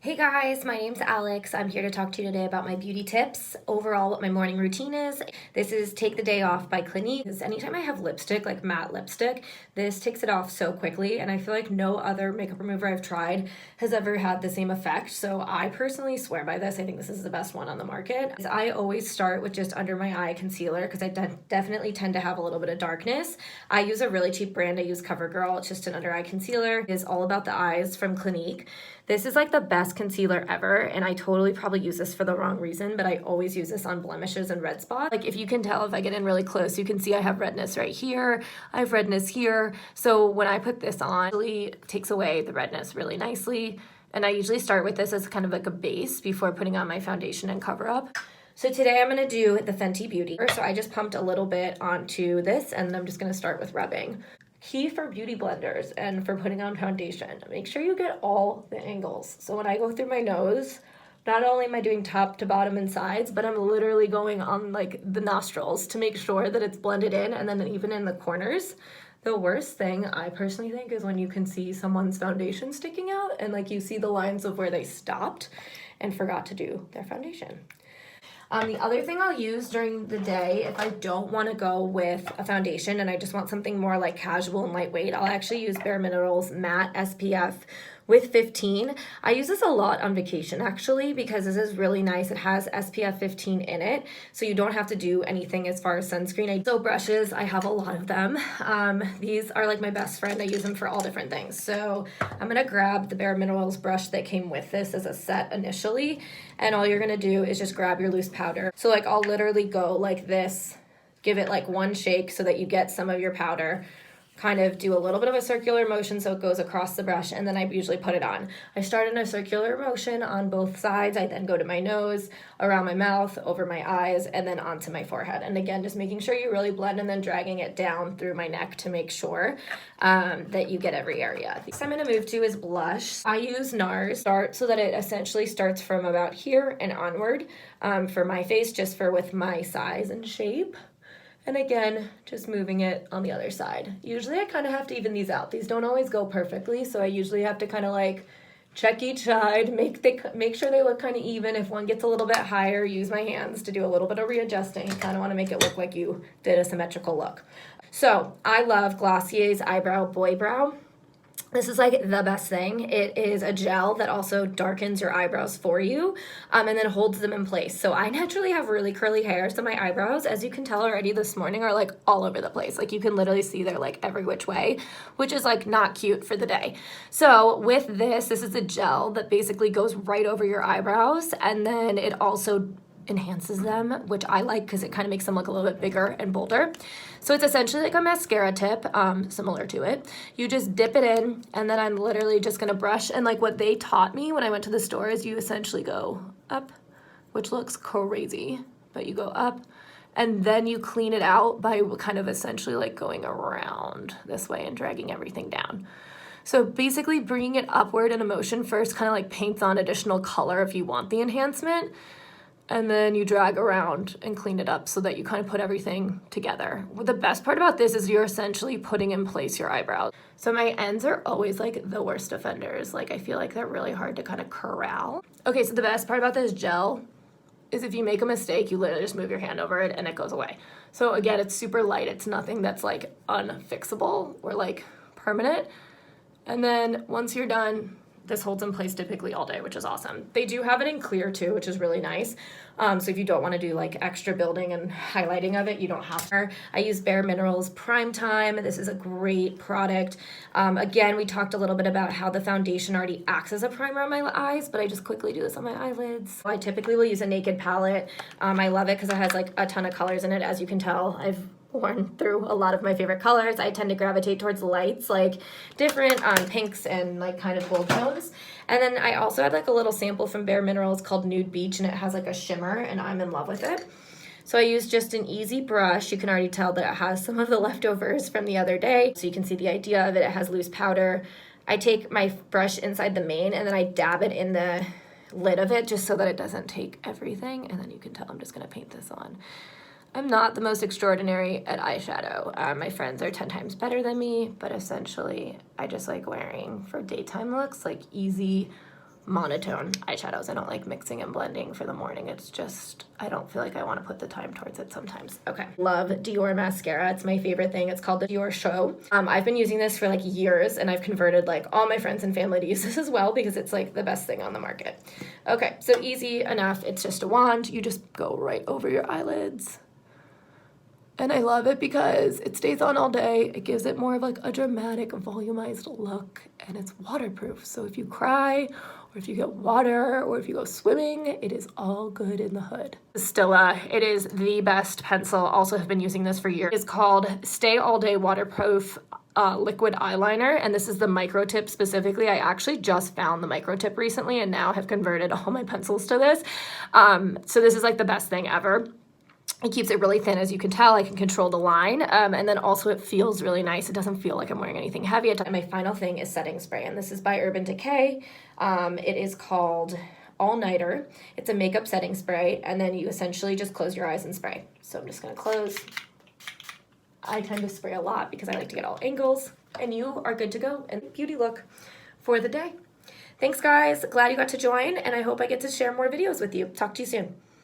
Hey guys, my name's Alex. I'm here to talk to you today about my beauty tips. Overall, what my morning routine is. This is Take the Day Off by Clinique. Because anytime I have lipstick, like matte lipstick, this takes it off so quickly, and I feel like no other makeup remover I've tried has ever had the same effect. So I personally swear by this. I think this is the best one on the market. I always start with just under my eye concealer because I definitely tend to have a little bit of darkness. I use a really cheap brand. I use CoverGirl. It's just an under eye concealer. It is all about the eyes from Clinique. This is like the best concealer ever, and I totally probably use this for the wrong reason, but I always use this on blemishes and red spots. Like if you can tell, if I get in really close, you can see I have redness right here, I have redness here. So when I put this on, it really takes away the redness really nicely. And I usually start with this as kind of like a base before putting on my foundation and cover up. So today I'm gonna do the Fenty Beauty. So I just pumped a little bit onto this, and I'm just gonna start with rubbing. Key for beauty blenders and for putting on foundation, make sure you get all the angles. So when I go through my nose, not only am I doing top to bottom and sides, but I'm literally going on like the nostrils to make sure that it's blended in, and then even in the corners. The worst thing I personally think is when you can see someone's foundation sticking out and like you see the lines of where they stopped and forgot to do their foundation. The other thing I'll use during the day, if I don't want to go with a foundation and I just want something more like casual and lightweight, I'll actually use Bare Minerals Matte SPF with 15. I use this a lot on vacation actually because this is really nice. It has SPF 15 in it, so you don't have to do anything as far as sunscreen. So brushes, I have a lot of them. These are like my best friend. I use them for all different things. So I'm gonna grab the Bare Minerals brush that came with this as a set initially, and all you're gonna do is just grab your loose powder. So like I'll literally go like this, give it like one shake so that you get some of your powder, kind of do a little bit of a circular motion so it goes across the brush, and then I usually put it on. I start in a circular motion on both sides. I then go to my nose, around my mouth, over my eyes, and then onto my forehead. And again, just making sure you really blend and then dragging it down through my neck to make sure that you get every area. Next I'm going to move to is blush. I use NARS Start so that it essentially starts from about here and onward for my face, just for with my size and shape. And again, just moving it on the other side. Usually I kind of have to even these out. These don't always go perfectly, so I usually have to kind of like check each side, make sure they look kind of even. If one gets a little bit higher, use my hands to do a little bit of readjusting. You kind of want to make it look like you did a symmetrical look. So I love Glossier's Eyebrow Boy Brow. This is like the best thing. It is a gel that also darkens your eyebrows for you and then holds them in place. So I naturally have really curly hair, so my eyebrows, as you can tell already this morning, are like all over the place. Like you can literally see they're like every which way, which is like not cute for the day. So with this is a gel that basically goes right over your eyebrows, and then it also enhances them, which I like because it kind of makes them look a little bit bigger and bolder. So it's essentially like a mascara tip, similar to it. You just dip it in, and then I'm literally just gonna brush, and like what they taught me when I went to the store is you essentially go up, which looks crazy, but you go up, and then you clean it out by kind of essentially like going around this way and dragging everything down. So basically bringing it upward in a motion first kind of like paints on additional color if you want the enhancement, and then you drag around and clean it up so that you kind of put everything together. The best part about this is you're essentially putting in place your eyebrows. So my ends are always like the worst offenders. Like I feel like they're really hard to kind of corral. Okay, so the best part about this gel is if you make a mistake, you literally just move your hand over it and it goes away. So again, it's super light. It's nothing that's like unfixable or like permanent. And then once you're done, this holds in place typically all day, which is awesome. They do have it in clear too, which is really nice. So if you don't want to do like extra building and highlighting of it, you don't have to. I use Bare Minerals Prime Time. This is a great product. Again, we talked a little bit about how the foundation already acts as a primer on my eyes, but I just quickly do this on my eyelids. I typically will use a Naked palette. I love it because it has like a ton of colors in it. As you can tell, I've worn through a lot of my favorite colors. I tend to gravitate towards lights, like different pinks and like kind of gold tones. And then I also had like a little sample from Bare Minerals called Nude Beach, and it has like a shimmer, and I'm in love with it. So I use just an easy brush. You can already tell that it has some of the leftovers from the other day, so you can see the idea of it. It has loose powder. I take my brush inside the mane, and then I dab it in the lid of it just so that it doesn't take everything, and then you can tell I'm just gonna paint this on. I'm not the most extraordinary at eyeshadow. My friends are 10 times better than me, but essentially I just like wearing for daytime looks like easy monotone eyeshadows. I don't like mixing and blending for the morning. It's just, I don't feel like I want to put the time towards it sometimes. Okay. Love Dior mascara. It's my favorite thing. It's called the Dior Show. I've been using this for like years, and I've converted like all my friends and family to use this as well because it's like the best thing on the market. Okay, so easy enough. It's just a wand. You just go right over your eyelids. And I love it because it stays on all day. It gives it more of like a dramatic, volumized look, and it's waterproof. So if you cry, or if you get water, or if you go swimming, it is all good in the hood. Stila, it is the best pencil. Also have been using this for years. It's called Stay All Day Waterproof liquid eyeliner, and this is the micro tip specifically. I actually just found the micro tip recently and now have converted all my pencils to this. So this is like the best thing ever. It keeps it really thin, as you can tell. I can control the line, and then also it feels really nice. It doesn't feel like I'm wearing anything heavy. And my final thing is setting spray, and this is by Urban Decay. It is called All Nighter. It's a makeup setting spray, and then you essentially just close your eyes and spray. So I'm just gonna close. I tend to spray a lot because I like to get all angles, and you are good to go and beauty look for the day. Thanks guys, glad you got to join, and I hope I get to share more videos with you. Talk to you soon.